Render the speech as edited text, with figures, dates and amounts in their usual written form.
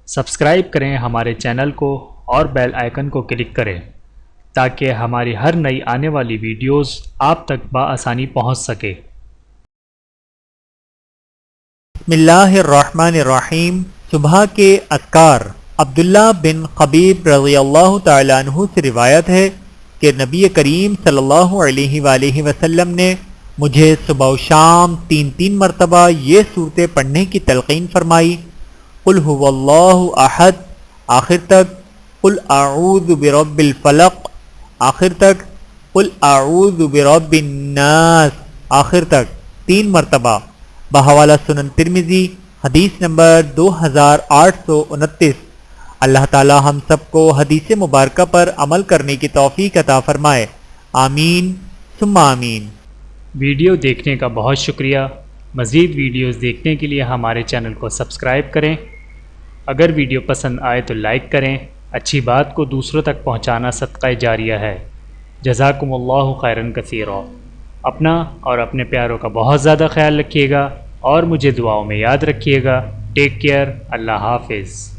Subscribe کریں ہمارے channel کو اور بیل آئیکن کو کلک کریں تاکہ ہماری ہر نئی آنے والی ویڈیوز آپ تک بآسانی پہنچ سکے۔ بسم اللہ الرحمن الرحیم۔ صبح کے اذکار۔ عبداللہ بن خبیب رضی اللہ تعالیٰ عنہ سے روایت ہے کہ نبی کریم صلی اللہ علیہ وآلہ وسلم نے مجھے صبح و شام تین مرتبہ یہ صورتیں پڑھنے کی تلقین فرمائی: قل هو اللہ احد آخر تک، قل اعوذ برب الفلق آخر تک، قل اعوذ برب الناس آخر تک 3 مرتبہ۔ بحوالہ سنن ترمذی، حدیث نمبر 2829۔ اللہ تعالی ہم سب کو حدیث مبارکہ پر عمل کرنے کی توفیق عطا فرمائے، آمین ثم آمین۔ ویڈیو دیکھنے کا بہت شکریہ۔ مزید ویڈیوز دیکھنے کے لیے ہمارے چینل کو سبسکرائب کریں۔ اگر ویڈیو پسند آئے تو لائک کریں۔ اچھی بات کو دوسروں تک پہنچانا صدقہ جاریہ ہے۔ جزاکم اللہ خیرا کثیرا۔ اپنا اور اپنے پیاروں کا بہت زیادہ خیال رکھیے گا اور مجھے دعاؤں میں یاد رکھیے گا۔ Take care. اللہ حافظ۔